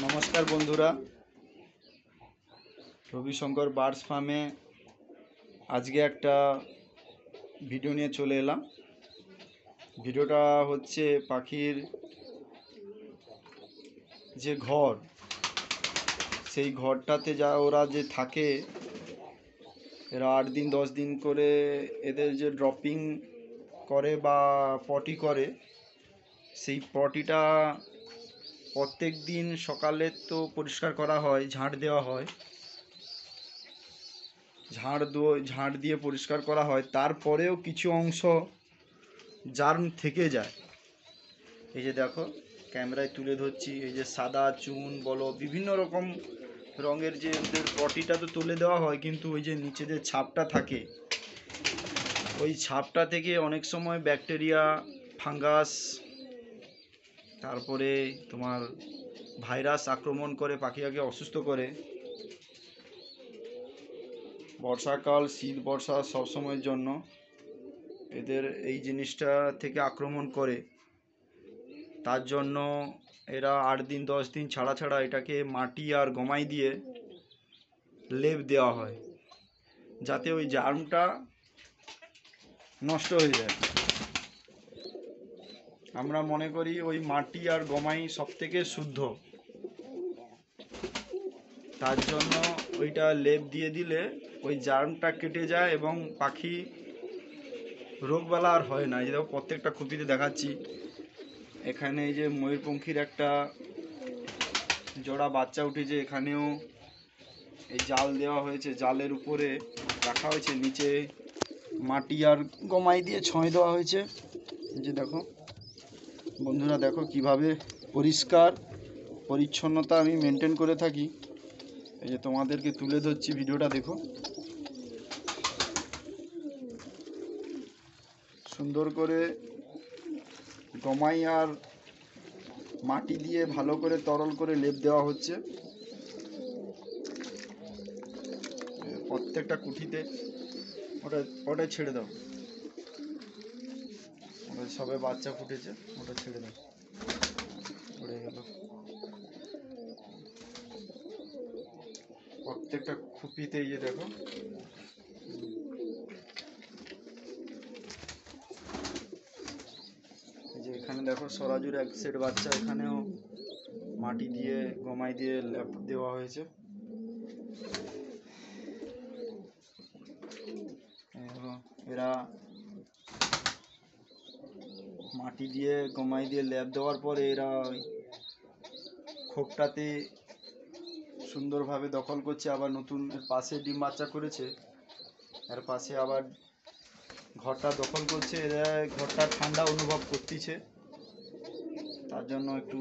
নমস্কার বন্ধুরা, রবিশঙ্কর বার্ডস ফার্মে আজকে একটা ভিডিও নিয়ে চলে এলাম। ভিডিওটা হচ্ছে পাখির যে ঘর, সেই ঘরটাতে ওরা যে থাকে, এরা 8 দিন 10 দিন করে এদের যে ড্রপিং করে বা পটি করে, সেই পটিটা প্রত্যেক দিন সকালে তো পরিষ্কার করা হয়, ঝাঁট দেওয়া হয়, ঝাঁট দিয়ে পরিষ্কার করা হয়। তারপরেও কিছু অংশ জার্ম থেকে যায়। এই যে দেখো, ক্যামেরায় তুলে ধরছি, এই যে সাদা চুন বলো, বিভিন্ন রকম রঙের যে ওদের পটিটা তো তুলে দেওয়া হয়, কিন্তু ওই যে নিচে যে ছাপটা থাকে, ওই ছাপটা থেকে অনেক সময় ব্যাকটেরিয়া, ফাঙ্গাস, তারপরে তোমার ভাইরাস আক্রমণ করে পাখিটাকে অসুস্থ করে। বর্ষাকাল, শীত, বর্ষা সবসময়ের জন্য এদের এই জিনিসটা থেকে আক্রমণ করে। তার জন্য এরা 8 দিন 10 দিন ছাড়া ছাড়া এটাকে মাটি আর গমাই দিয়ে লেপ দেওয়া হয়, যাতে ওই জার্মটা নষ্ট হয়ে যায়। আমরা মনে করি ওই মাটি আর গমাই সব থেকে শুদ্ধ, তার জন্য ওইটা লেপ দিয়ে দিলে ওই জার্মটা কেটে যায় এবং পাখি রোগবালা আর হয় না। এই দেখো, প্রত্যেকটা খুপিতে দেখাচ্ছি। এখানে এই যে ময়ূরপঙ্খীর একটা জোড়া বাচ্চা উঠেছে, এখানেও এই জাল দেওয়া হয়েছে, জালের উপরে রাখা হয়েছে, নিচে মাটি আর গমাই দিয়ে ছয় দেওয়া হয়েছে। এই যে দেখো বন্ধুরা, দেখো কিভাবে পরিষ্কার পরিচ্ছন্নতা আমি মেনটেন করে থাকি। এই যে তোমাদেরকে তুলে ধরছি, ভিডিওটা দেখো। সুন্দর করে গমাই আর মাটি দিয়ে ভালো করে তরল করে লেপ দেওয়া হচ্ছে প্রত্যেকটা কুঠিতে। ওটা ছেড়ে দাও, ওটা সবে বাচ্চা ফুটেছে, ওটা ছেড়ে দাও, পড়ে গেল। প্রত্যেকটা খুপিতে এই যে দেখো, এই যে এখানে দেখো সরাজুর এক সেট বাচ্চা, এখানেও মাটি দিয়ে গমাই দিয়ে লেপ দেওয়া হয়েছে। এরা মাটি দিয়ে গমাই দিয়ে লেপ দেওয়ার পরে এরা খোপটাতে সুন্দরভাবে দখল করছে। আবার নতুন এর পাশে ডিম বাচ্চা করেছে, এর পাশে আবার ঘরটা দখল করছে। এরা ঘরটা ঠান্ডা অনুভব করতেছে, তার জন্য একটু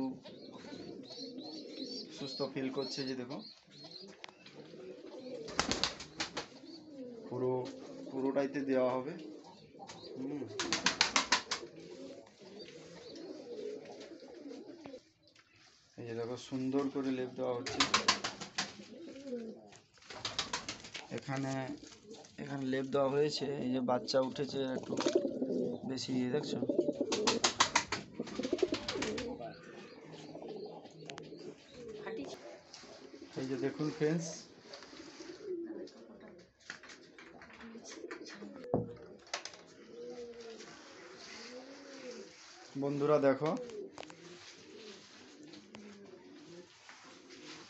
সুস্থ ফিল করছে। যে দেখো, পুরোটাইতে দেওয়া হবে। এই যে দেখো, সুন্দর করে লেপ দেওয়া হচ্ছে। এখানে লেপ দেওয়া হয়েছে। এই যে বাচ্চা উঠেছে একটু বেশি, দেখছো। এই যে দেখুন ফ্রেন্ডস, বন্ধুরা দেখো,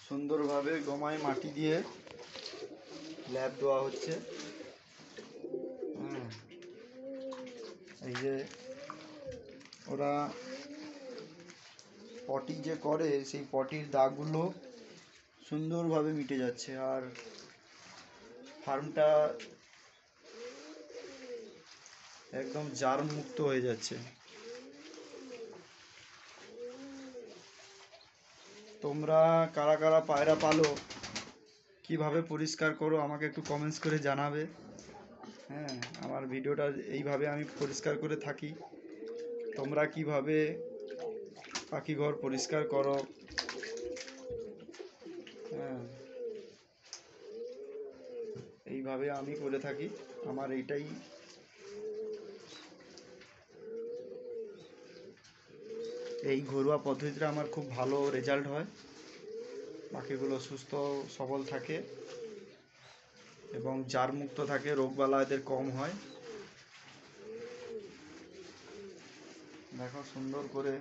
সুন্দরভাবে গমাই মাটি দিয়ে ল্যাপ দেওয়া হচ্ছে। এই যে ওরা পটি যে করে, সেই পটির দাগগুলো সুন্দরভাবে মিটে যাচ্ছে, আর ফার্মটা একদম জার্ম মুক্ত হয়ে যাচ্ছে। তোমরা কারা কারা পায়রা পালো, কিভাবে পরিষ্কার করো, আমাকে একটু কমেন্টস করে জানাবে। হ্যাঁ, আমার ভিডিওটা এইভাবে আমি পরিষ্কার করে থাকি। তোমরা কিভাবে পাখি ঘর পরিষ্কার করো? হ্যাঁ, এইভাবে আমি করে থাকি। আমার এইটাই এই ঘরোয়া পদ্ধতিটা আমার খুব ভালো রেজাল্ট হয়। পাখিগুলো সুস্থ সবল থাকে এবং জারমুক্ত থাকে, রোগবালা এদের কম হয়। দেখো সুন্দর করে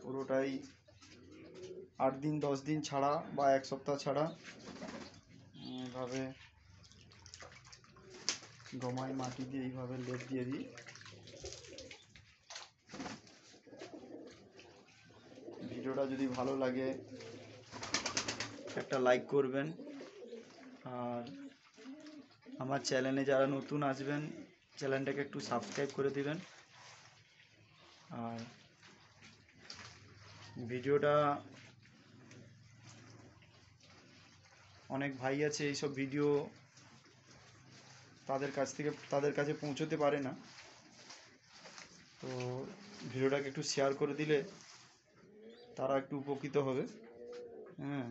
পুরোটাই 8 দিন 10 দিন ছাড়া বা 1 সপ্তাহ ছাড়া এইভাবে গমাই মাটি দিয়ে এইভাবে লেপ দিয়ে দিই। ভিডিওটা যদি ভালো লাগে একটা লাইক করবেন, আর আমার চ্যানেলে যারা নতুন আসবেন চ্যানেলটাকে একটু সাবস্ক্রাইব করে দিবেন। আর ভিডিওটা অনেক ভাই আছে এইসব ভিডিও তাদের কাছে পৌঁছতে পারে না, তো ভিডিওটাকে একটু শেয়ার করে দিলে তারা একটু উপকৃত হবে। হ্যাঁ,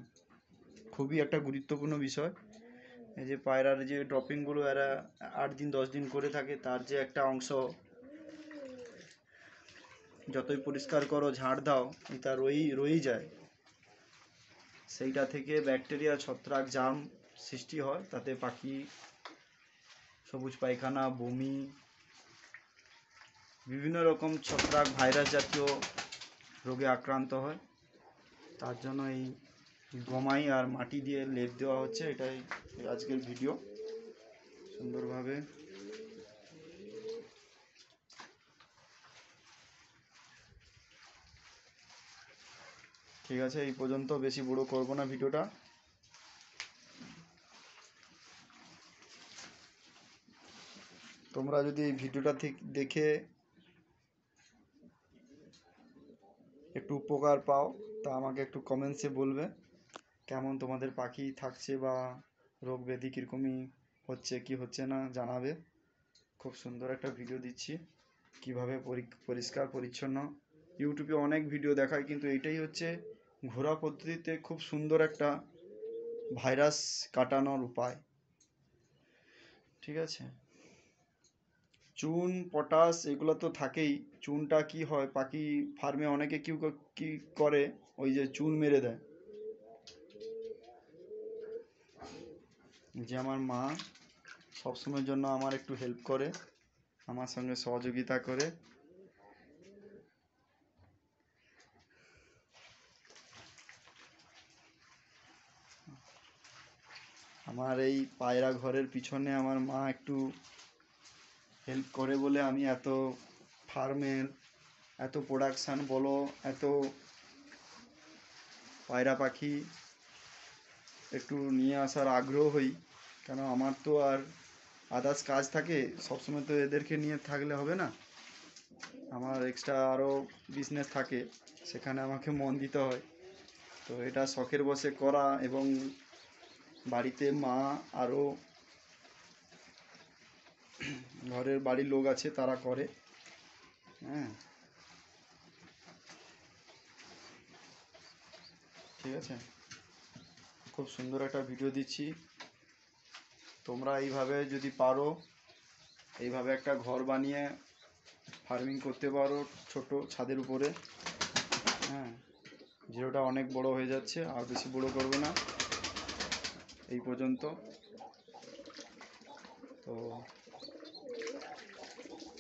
খুবই একটা গুরুত্বপূর্ণ বিষয়। এই যে পায়রার যে ড্রপিংগুলো এরা 8 দিন 10 দিন করে থাকে, তার যে একটা অংশ যতই পরিষ্কার করো ঝাড় দাও এটা রয়েই যায়। সেইটা থেকে ব্যাকটেরিয়া ছত্রাক জার্ম সৃষ্টি হয়, তাতে পাখি সবুজ পায়খানা, বমি, বিভিন্ন রকম ছত্রাক ভাইরাস জাতীয় রোগে আক্রান্ত হয়। তার জন্য এই গমাই আর মাটি দিয়ে লেপ দেওয়া হচ্ছে। এটাই আজকের ভিডিও। সুন্দরভাবে ঠিক আছে, এই পর্যন্ত, বেশি বড় করব না ভিডিওটা। তোমরা যদি এই ভিডিওটা দেখে একটু উপকার পাও তা আমাকে একটু কমেন্টসে বলবে কেমন তোমাদের পাখি থাকছে বা রোগ ব্যাধি কীরকমই হচ্ছে কি হচ্ছে না জানাবে। খুব সুন্দর একটা ভিডিও দিচ্ছি কিভাবে পরিষ্কার পরিচ্ছন্ন। ইউটিউবে অনেক ভিডিও দেখায়, কিন্তু এইটাই হচ্ছে ঘরোয়া পদ্ধতিতে খুব সুন্দর একটা ভাইরাস কাটানোর উপায়। ঠিক আছে, চুন পটাশ এগুলো তো থাকেই। চুনটা কি হয়, পাখি ফার্মে অনেকে কি করে, ওই যে চুন মেরে দেয়। যে আমার মা সবসময়ের জন্য আমার একটু হেল্প করে, আমার সঙ্গে সহযোগিতা করে। আমার এই পায়রা ঘরের পিছনে আমার মা একটু হেল্প করে বলে আমি এত ফার্মের এত প্রোডাকশান বলো, এত পায়রা পাখি একটু নিয়ে আসার আগ্রহ হই। কেন আমার তো আর আদার্স কাজ থাকে, সবসময় তো এদেরকে নিয়ে থাকলে হবে না। আমার এক্সট্রা আরও বিজনেস থাকে, সেখানে আমাকে মন দিতে হয়। তো এটা শখের বশে করা, এবং বাড়িতে মা আরও ঘরের বাড়ির লোক আছে তারা করে। হ্যাঁ, ঠিক আছে, খুব সুন্দর একটা ভিডিও দিচ্ছি। তোমরা এইভাবে যদি পারো, এইভাবে একটা ঘর বানিয়ে ফার্মিং করতে পারো ছোট ছাদের উপরে। হ্যাঁ, ভিডিওটা অনেক বড় হয়ে যাচ্ছে, আর বেশি বড় করবে না, এই পর্যন্ত। তো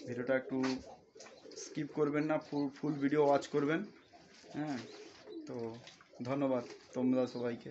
ভিডিওটা একটু স্কিপ করবেন না, ফুল ভিডিও ওয়াচ করবেন। হ্যাঁ, তো ধন্যবাদ তোমরা সবাইকে।